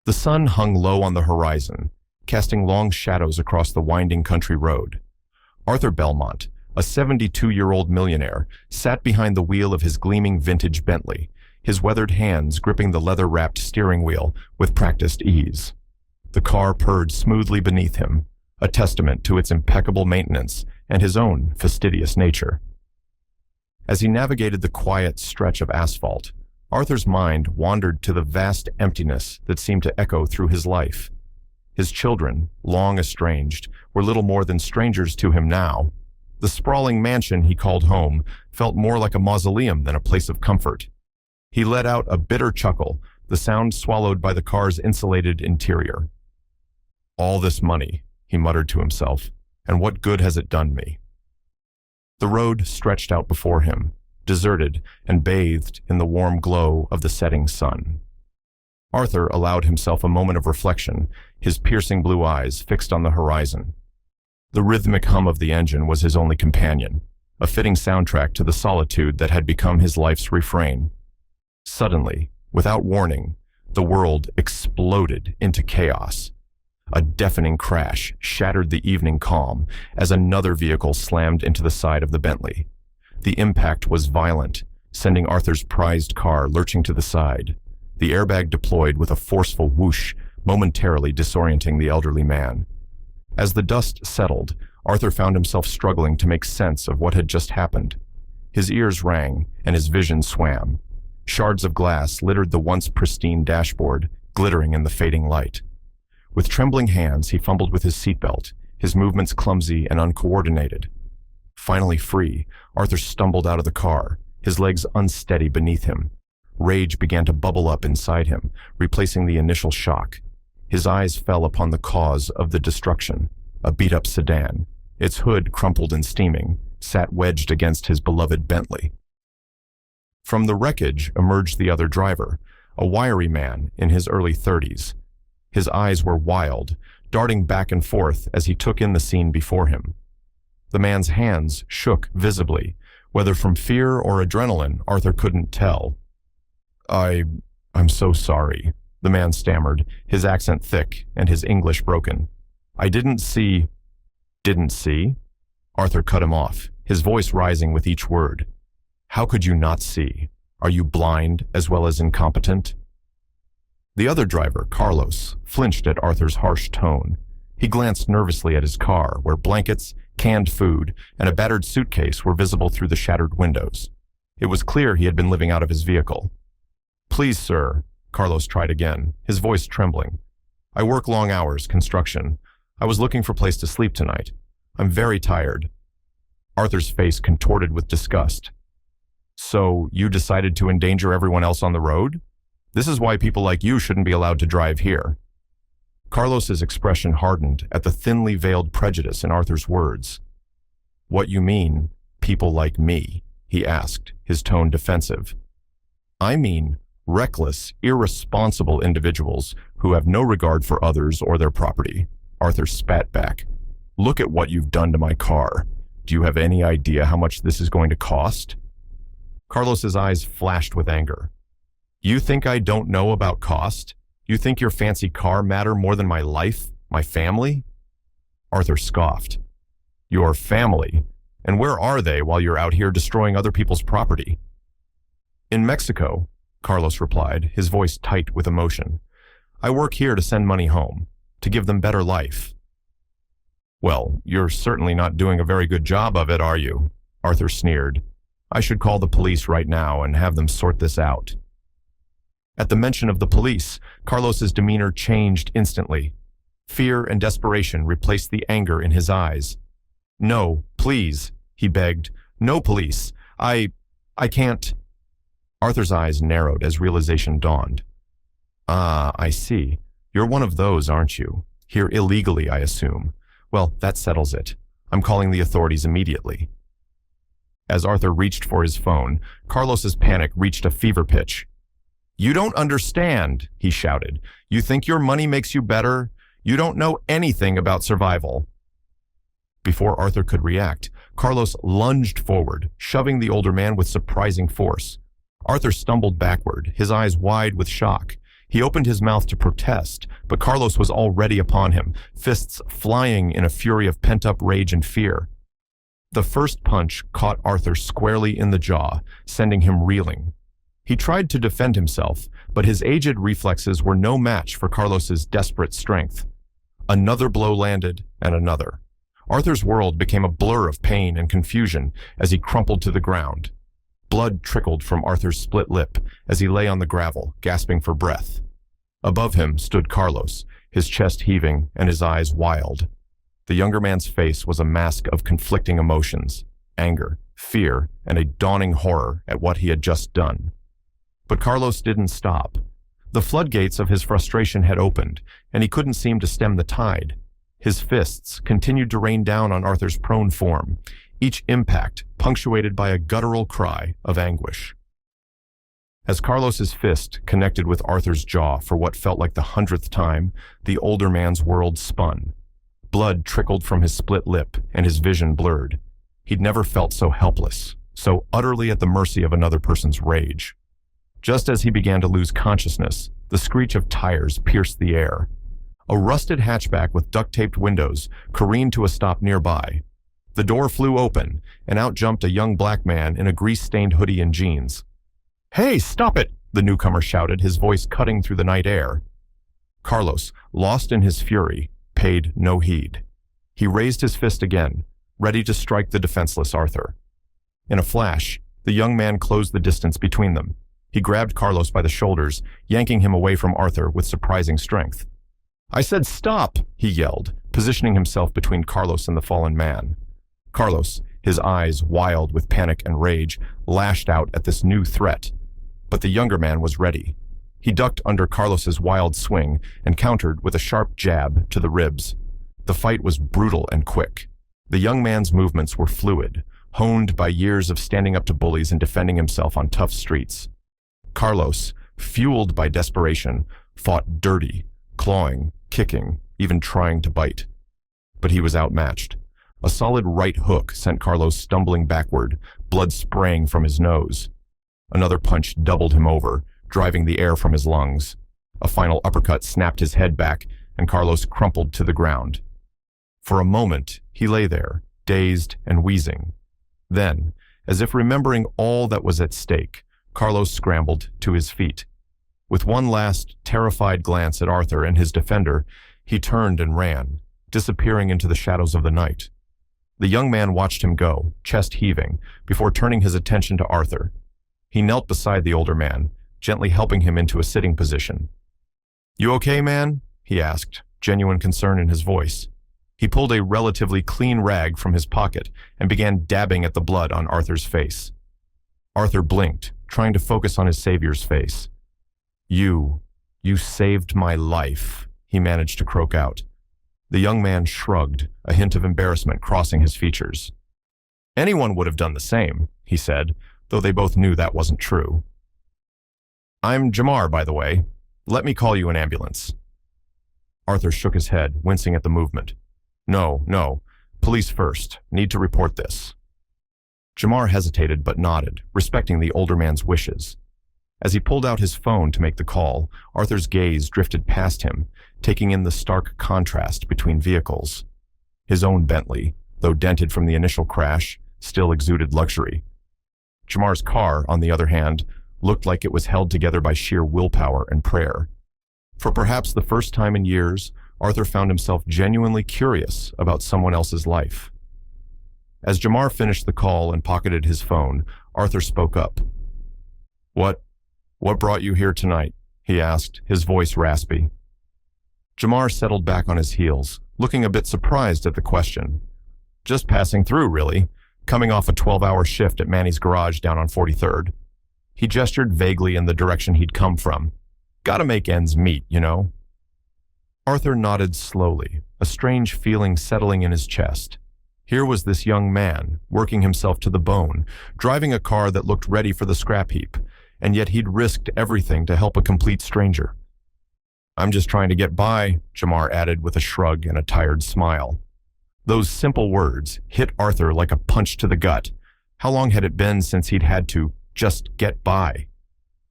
The sun hung low on the horizon, casting long shadows across the winding country road. Arthur Belmont, a 72-year-old millionaire, sat behind the wheel of his gleaming vintage Bentley, his weathered hands gripping the leather-wrapped steering wheel with practiced ease. The car purred smoothly beneath him, a testament to its impeccable maintenance and his own fastidious nature. As he navigated the quiet stretch of asphalt, Arthur's mind wandered to the vast emptiness that seemed to echo through his life. His children, long estranged, were little more than strangers to him now. The sprawling mansion he called home felt more like a mausoleum than a place of comfort. He let out a bitter chuckle, the sound swallowed by the car's insulated interior. "All this money," he muttered to himself, "and what good has it done me?" The road stretched out before him, deserted and bathed in the warm glow of the setting sun. Arthur allowed himself a moment of reflection, his piercing blue eyes fixed on the horizon. The rhythmic hum of the engine was his only companion, a fitting soundtrack to the solitude that had become his life's refrain. Suddenly, without warning, the world exploded into chaos. A deafening crash shattered the evening calm as another vehicle slammed into the side of the Bentley. The impact was violent, sending Arthur's prized car lurching to the side. The airbag deployed with a forceful whoosh, momentarily disorienting the elderly man. As the dust settled, Arthur found himself struggling to make sense of what had just happened. His ears rang, and his vision swam. Shards of glass littered the once pristine dashboard, glittering in the fading light. With trembling hands, he fumbled with his seatbelt, his movements clumsy and uncoordinated. Finally free, Arthur stumbled out of the car, his legs unsteady beneath him. Rage began to bubble up inside him, replacing the initial shock. His eyes fell upon the cause of the destruction, a beat-up sedan. Its hood, crumpled and steaming, sat wedged against his beloved Bentley. From the wreckage emerged the other driver, a wiry man in his early 30s. His eyes were wild, darting back and forth as he took in the scene before him. The man's hands shook visibly, whether from fear or adrenaline, Arthur couldn't tell. I'm so sorry," the man stammered, his accent thick and his English broken. "I didn't see—" "Didn't see?" Arthur cut him off, his voice rising with each word. "How could you not see? Are you blind as well as incompetent?" The other driver, Carlos, flinched at Arthur's harsh tone. He glanced nervously at his car, where blankets, canned food, and a battered suitcase were visible through the shattered windows. It was clear he had been living out of his vehicle. "Please, sir," Carlos tried again, his voice trembling. "I work long hours, construction. I was looking for a place to sleep tonight. I'm very tired." Arthur's face contorted with disgust. "So you decided to endanger everyone else on the road? This is why people like you shouldn't be allowed to drive here." Carlos's expression hardened at the thinly veiled prejudice in Arthur's words. "What you mean, people like me?" he asked, his tone defensive. "I mean reckless, irresponsible individuals who have no regard for others or their property," Arthur spat back. "Look at what you've done to my car. Do you have any idea how much this is going to cost?" Carlos's eyes flashed with anger. "You think I don't know about cost? You think your fancy car matter more than my life, my family?" Arthur scoffed. "Your family? And where are they while you're out here destroying other people's property?" "In Mexico," Carlos replied, his voice tight with emotion. "I work here to send money home, to give them better life." "Well, you're certainly not doing a very good job of it, are you?" Arthur sneered. "I should call the police right now and have them sort this out." At the mention of the police, Carlos's demeanor changed instantly. Fear and desperation replaced the anger in his eyes. "No, please," he begged. "No police. I can't." Arthur's eyes narrowed as realization dawned. "Ah, I see. You're one of those, aren't you? Here illegally, I assume. Well, that settles it. I'm calling the authorities immediately." As Arthur reached for his phone, Carlos's panic reached a fever pitch. "You don't understand," he shouted. "You think your money makes you better? You don't know anything about survival." Before Arthur could react, Carlos lunged forward, shoving the older man with surprising force. Arthur stumbled backward, his eyes wide with shock. He opened his mouth to protest, but Carlos was already upon him, fists flying in a fury of pent-up rage and fear. The first punch caught Arthur squarely in the jaw, sending him reeling. He tried to defend himself, but his aged reflexes were no match for Carlos's desperate strength. Another blow landed, and another. Arthur's world became a blur of pain and confusion as he crumpled to the ground. Blood trickled from Arthur's split lip as he lay on the gravel, gasping for breath. Above him stood Carlos, his chest heaving and his eyes wild. The younger man's face was a mask of conflicting emotions, anger, fear, and a dawning horror at what he had just done. But Carlos didn't stop. The floodgates of his frustration had opened, and he couldn't seem to stem the tide. His fists continued to rain down on Arthur's prone form, each impact punctuated by a guttural cry of anguish. As Carlos's fist connected with Arthur's jaw for what felt like the 100th time, the older man's world spun. Blood trickled from his split lip, and his vision blurred. He'd never felt so helpless, so utterly at the mercy of another person's rage. Just as he began to lose consciousness, the screech of tires pierced the air. A rusted hatchback with duct-taped windows careened to a stop nearby. The door flew open, and out jumped a young black man in a grease-stained hoodie and jeans. "Hey, stop it!" the newcomer shouted, his voice cutting through the night air. Carlos, lost in his fury, paid no heed. He raised his fist again, ready to strike the defenseless Arthur. In a flash, the young man closed the distance between them. He grabbed Carlos by the shoulders, yanking him away from Arthur with surprising strength. "I said stop!" he yelled, positioning himself between Carlos and the fallen man. Carlos, his eyes wild with panic and rage, lashed out at this new threat. But the younger man was ready. He ducked under Carlos's wild swing and countered with a sharp jab to the ribs. The fight was brutal and quick. The young man's movements were fluid, honed by years of standing up to bullies and defending himself on tough streets. Carlos, fueled by desperation, fought dirty, clawing, kicking, even trying to bite. But he was outmatched. A solid right hook sent Carlos stumbling backward, blood spraying from his nose. Another punch doubled him over, driving the air from his lungs. A final uppercut snapped his head back, and Carlos crumpled to the ground. For a moment, he lay there, dazed and wheezing. Then, as if remembering all that was at stake, Carlos scrambled to his feet. With one last, terrified glance at Arthur and his defender, he turned and ran, disappearing into the shadows of the night. The young man watched him go, chest heaving, before turning his attention to Arthur. He knelt beside the older man, gently helping him into a sitting position. "You okay, man?" he asked, genuine concern in his voice. He pulled a relatively clean rag from his pocket and began dabbing at the blood on Arthur's face. Arthur blinked, trying to focus on his savior's face. You saved my life," he managed to croak out. The young man shrugged, a hint of embarrassment crossing his features. "Anyone would have done the same," he said, though they both knew that wasn't true. "I'm Jamar, by the way. Let me call you an ambulance." Arthur shook his head, wincing at the movement. No, police first. Need to report this." Jamar hesitated but nodded, respecting the older man's wishes. As he pulled out his phone to make the call, Arthur's gaze drifted past him, taking in the stark contrast between vehicles. His own Bentley, though dented from the initial crash, still exuded luxury. Jamar's car, on the other hand, looked like it was held together by sheer willpower and prayer. For perhaps the first time in years, Arthur found himself genuinely curious about someone else's life. As Jamar finished the call and pocketed his phone, Arthur spoke up. What brought you here tonight?" he asked, his voice raspy. Jamar settled back on his heels, looking a bit surprised at the question. "Just passing through, really, coming off a 12-hour shift at Manny's garage down on 43rd. He gestured vaguely in the direction he'd come from. "Gotta make ends meet, you know." Arthur nodded slowly, a strange feeling settling in his chest. Here was this young man, working himself to the bone, driving a car that looked ready for the scrap heap, and yet he'd risked everything to help a complete stranger. "I'm just trying to get by," Jamar added with a shrug and a tired smile. Those simple words hit Arthur like a punch to the gut. How long had it been since he'd had to just get by?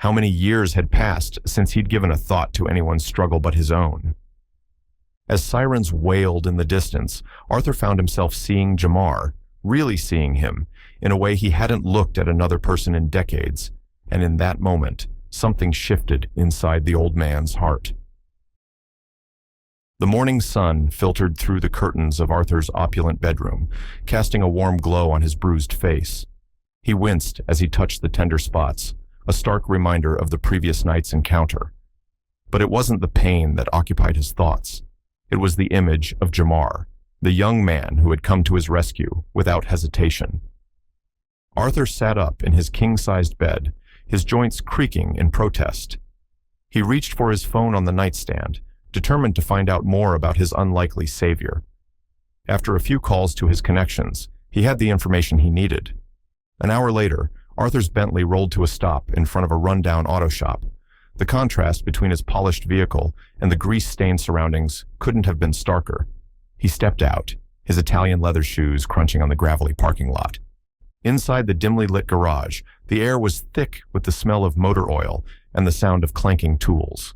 How many years had passed since he'd given a thought to anyone's struggle but his own? As sirens wailed in the distance, Arthur found himself seeing Jamar, really seeing him, in a way he hadn't looked at another person in decades, and in that moment, something shifted inside the old man's heart. The morning sun filtered through the curtains of Arthur's opulent bedroom, casting a warm glow on his bruised face. He winced as he touched the tender spots, a stark reminder of the previous night's encounter. But it wasn't the pain that occupied his thoughts. It was the image of Jamar, the young man who had come to his rescue without hesitation. Arthur sat up in his king-sized bed, his joints creaking in protest. He reached for his phone on the nightstand, determined to find out more about his unlikely savior. After a few calls to his connections, he had the information he needed. An hour later, Arthur's Bentley rolled to a stop in front of a rundown auto shop. The contrast between his polished vehicle and the grease-stained surroundings couldn't have been starker. He stepped out, his Italian leather shoes crunching on the gravelly parking lot. Inside the dimly lit garage, the air was thick with the smell of motor oil and the sound of clanking tools.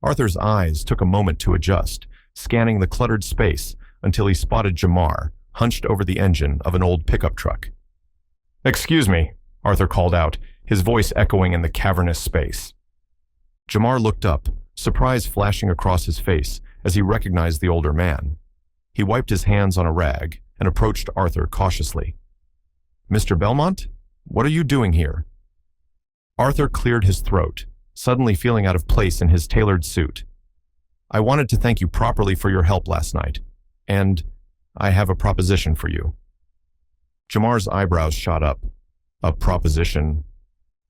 Arthur's eyes took a moment to adjust, scanning the cluttered space until he spotted Jamar, hunched over the engine of an old pickup truck. "Excuse me," Arthur called out, his voice echoing in the cavernous space. Jamar looked up, surprise flashing across his face as he recognized the older man. He wiped his hands on a rag and approached Arthur cautiously. "Mr. Belmont? What are you doing here?" Arthur cleared his throat, suddenly feeling out of place in his tailored suit. "I wanted to thank you properly for your help last night, and I have a proposition for you." Jamar's eyebrows shot up. "A proposition?"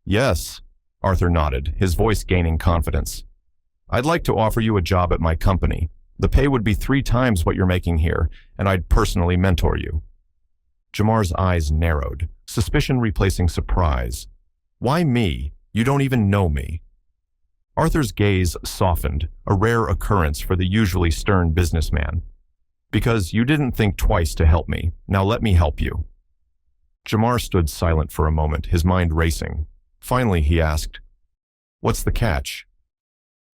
"Yes," Arthur nodded, his voice gaining confidence. "I'd like to offer you a job at my company. The pay would be 3 times what you're making here, and I'd personally mentor you." Jamar's eyes narrowed, suspicion replacing surprise. "Why me? You don't even know me." Arthur's gaze softened, a rare occurrence for the usually stern businessman. "Because you didn't think twice to help me. Now let me help you." Jamar stood silent for a moment, his mind racing. Finally, he asked, "What's the catch?"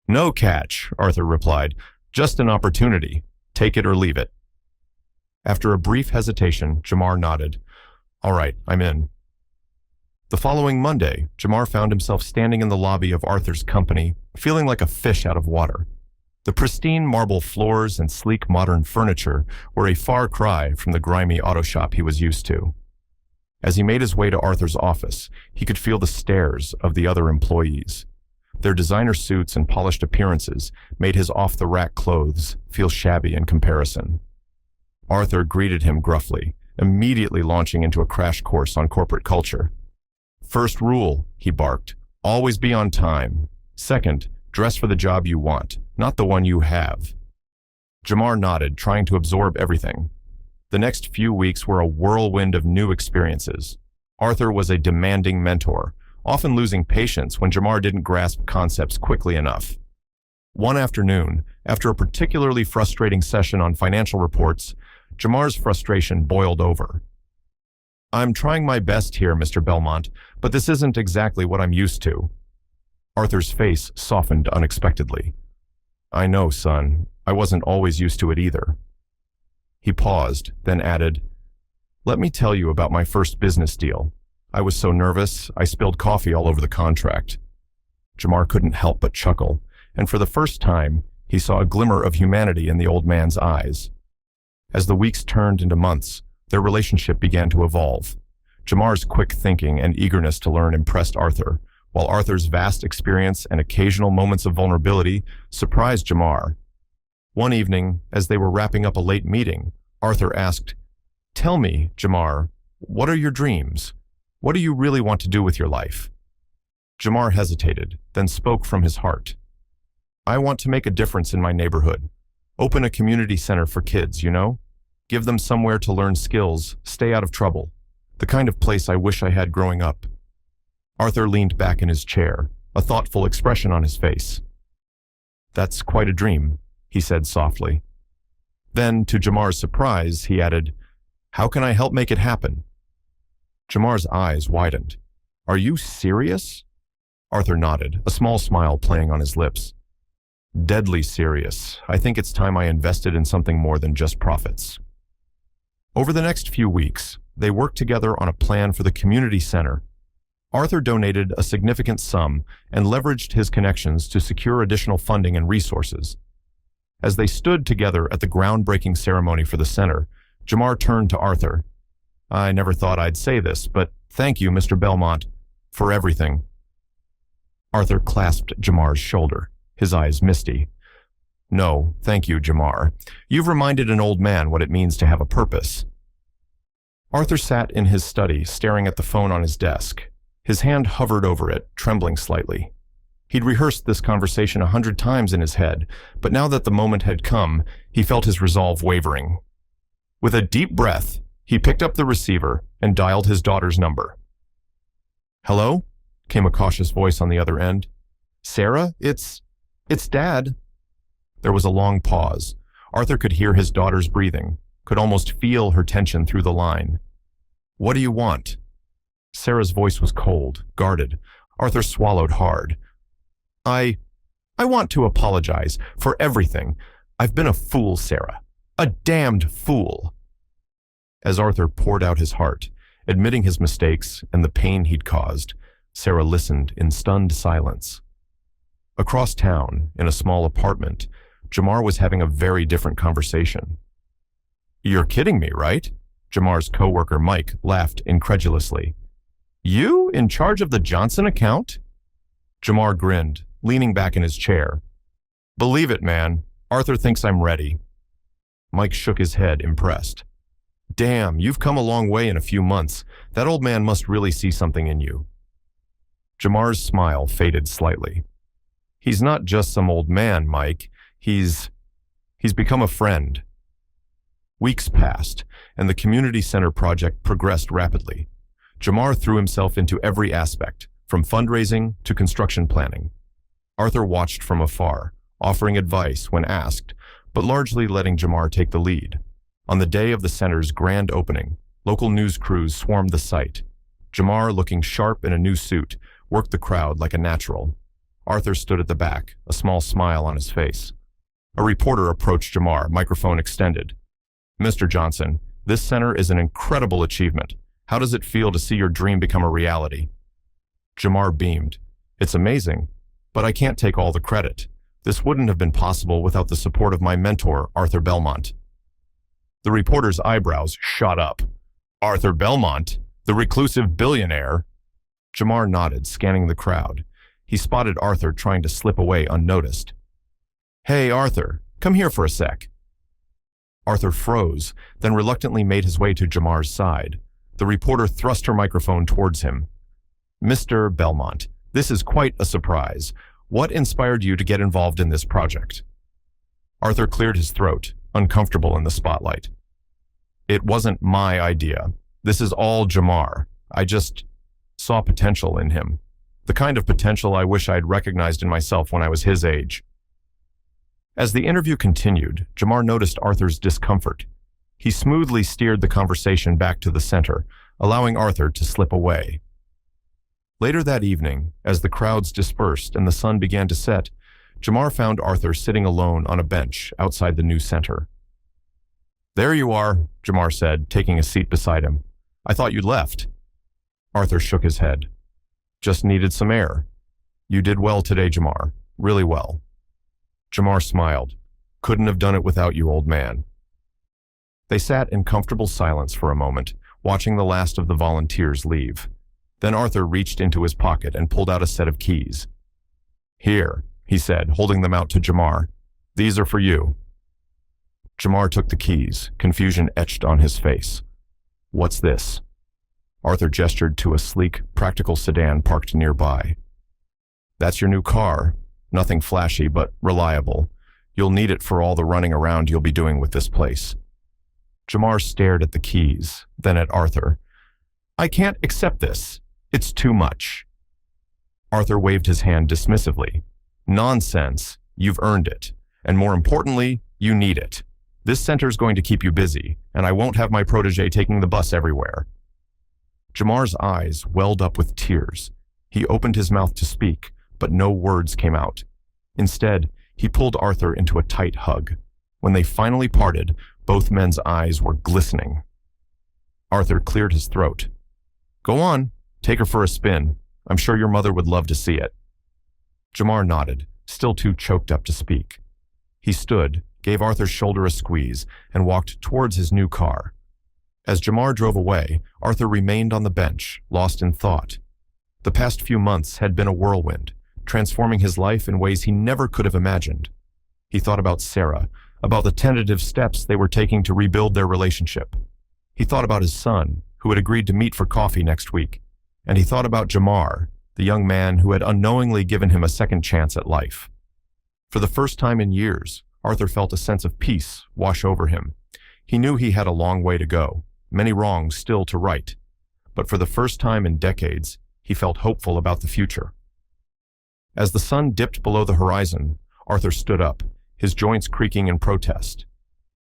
"No catch," Arthur replied. "Just an opportunity. Take it or leave it." After a brief hesitation, Jamar nodded. "All right, I'm in." The following Monday, Jamar found himself standing in the lobby of Arthur's company, feeling like a fish out of water. The pristine marble floors and sleek modern furniture were a far cry from the grimy auto shop he was used to. As he made his way to Arthur's office, he could feel the stares of the other employees. Their designer suits and polished appearances made his off-the-rack clothes feel shabby in comparison. Arthur greeted him gruffly, immediately launching into a crash course on corporate culture. "First rule," he barked, "always be on time. Second, dress for the job you want, not the one you have." Jamar nodded, trying to absorb everything. The next few weeks were a whirlwind of new experiences. Arthur was a demanding mentor, often losing patience when Jamar didn't grasp concepts quickly enough. One afternoon, after a particularly frustrating session on financial reports, Jamar's frustration boiled over. "I'm trying my best here, Mr. Belmont, but this isn't exactly what I'm used to." Arthur's face softened unexpectedly. "I know, son. I wasn't always used to it either." He paused, then added, "Let me tell you about my first business deal. I was so nervous, I spilled coffee all over the contract." Jamar couldn't help but chuckle, and for the first time, he saw a glimmer of humanity in the old man's eyes. As the weeks turned into months, their relationship began to evolve. Jamar's quick thinking and eagerness to learn impressed Arthur, while Arthur's vast experience and occasional moments of vulnerability surprised Jamar. One evening, as they were wrapping up a late meeting, Arthur asked, "Tell me, Jamar, what are your dreams? What do you really want to do with your life?" Jamar hesitated, then spoke from his heart. "I want to make a difference in my neighborhood. Open a community center for kids, you know? Give them somewhere to learn skills, stay out of trouble. The kind of place I wish I had growing up." Arthur leaned back in his chair, a thoughtful expression on his face. "That's quite a dream," he said softly. Then, to Jamar's surprise, he added, "How can I help make it happen?" Jamar's eyes widened. "Are you serious?" Arthur nodded, a small smile playing on his lips. Deadly serious. I think it's time I invested in something more than just profits. Over the next few weeks, they worked together on a plan for the community center. Arthur donated a significant sum and leveraged his connections to secure additional funding and resources. As they stood together at the groundbreaking ceremony for the center, Jamar turned to Arthur. I never thought I'd say this, but thank you, Mr. Belmont, for everything. Arthur clasped Jamar's shoulder, his eyes misty. No, thank you, Jamar. You've reminded an old man what it means to have a purpose. Arthur sat in his study, staring at the phone on his desk. His hand hovered over it, trembling slightly. He'd rehearsed this conversation 100 times in his head, but now that the moment had come, he felt his resolve wavering. With a deep breath, he picked up the receiver and dialed his daughter's number. Hello? Came a cautious voice on the other end. Sarah, it's Dad. There was a long pause. Arthur could hear his daughter's breathing, could almost feel her tension through the line. What do you want? Sarah's voice was cold, guarded. Arthur swallowed hard. I want to apologize for everything. I've been a fool, Sarah. A damned fool. As Arthur poured out his heart, admitting his mistakes and the pain he'd caused, Sarah listened in stunned silence. Across town, in a small apartment, Jamar was having a very different conversation. You're kidding me, right? Jamar's coworker Mike laughed incredulously. You in charge of the Johnson account? Jamar grinned, leaning back in his chair. Believe it, man. Arthur thinks I'm ready. Mike shook his head, impressed. Damn, you've come a long way in a few months. That old man must really see something in you. Jamar's smile faded slightly. He's not just some old man, Mike. He's become a friend. Weeks passed, and the community center project progressed rapidly. Jamar threw himself into every aspect, from fundraising to construction planning. Arthur watched from afar, offering advice when asked, but largely letting Jamar take the lead. On the day of the center's grand opening, local news crews swarmed the site. Jamar, looking sharp in a new suit, worked the crowd like a natural. Arthur stood at the back, a small smile on his face. A reporter approached Jamar, microphone extended. Mr. Johnson, this center is an incredible achievement. How does it feel to see your dream become a reality? Jamar beamed. It's amazing, but I can't take all the credit. This wouldn't have been possible without the support of my mentor, Arthur Belmont. The reporter's eyebrows shot up. Arthur Belmont? The reclusive billionaire? Jamar nodded, scanning the crowd. He spotted Arthur trying to slip away unnoticed. Hey, Arthur, come here for a sec. Arthur froze, then reluctantly made his way to Jamar's side. The reporter thrust her microphone towards him. Mr. Belmont, this is quite a surprise. What inspired you to get involved in this project? Arthur cleared his throat, uncomfortable in the spotlight. It wasn't my idea. This is all Jamar. I just saw potential in him. The kind of potential I wish I'd recognized in myself when I was his age. As the interview continued, Jamar noticed Arthur's discomfort. He smoothly steered the conversation back to the center, allowing Arthur to slip away. Later that evening, as the crowds dispersed and the sun began to set, Jamar found Arthur sitting alone on a bench outside the new center. There you are, Jamar said, taking a seat beside him. I thought you'd left. Arthur shook his head. Just needed some air. You did well today, Jamar. Really well. Jamar smiled. Couldn't have done it without you, old man. They sat in comfortable silence for a moment, watching the last of the volunteers leave. Then Arthur reached into his pocket and pulled out a set of keys. Here, he said, holding them out to Jamar. These are for you. Jamar took the keys, confusion etched on his face. What's this? Arthur gestured to a sleek, practical sedan parked nearby. That's your new car. Nothing flashy, but reliable. You'll need it for all the running around you'll be doing with this place. Jamar stared at the keys, then at Arthur. I can't accept this. It's too much. Arthur waved his hand dismissively. Nonsense. You've earned it. And more importantly, you need it. This center's going to keep you busy, and I won't have my protege taking the bus everywhere. Jamar's eyes welled up with tears. He opened his mouth to speak, but no words came out. Instead, he pulled Arthur into a tight hug. When they finally parted, both men's eyes were glistening. Arthur cleared his throat. "Go on, take her for a spin. I'm sure your mother would love to see it." Jamar nodded, still too choked up to speak. He stood, gave Arthur's shoulder a squeeze, and walked towards his new car. As Jamar drove away, Arthur remained on the bench, lost in thought. The past few months had been a whirlwind, transforming his life in ways he never could have imagined. He thought about Sarah, about the tentative steps they were taking to rebuild their relationship. He thought about his son, who had agreed to meet for coffee next week. And he thought about Jamar, the young man who had unknowingly given him a second chance at life. For the first time in years, Arthur felt a sense of peace wash over him. He knew he had a long way to go, many wrongs still to right. But for the first time in decades, he felt hopeful about the future. As the sun dipped below the horizon, Arthur stood up, his joints creaking in protest.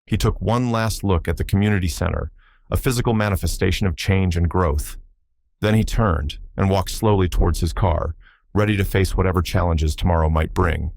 He took one last look at the community center, a physical manifestation of change and growth. Then he turned and walked slowly towards his car, ready to face whatever challenges tomorrow might bring.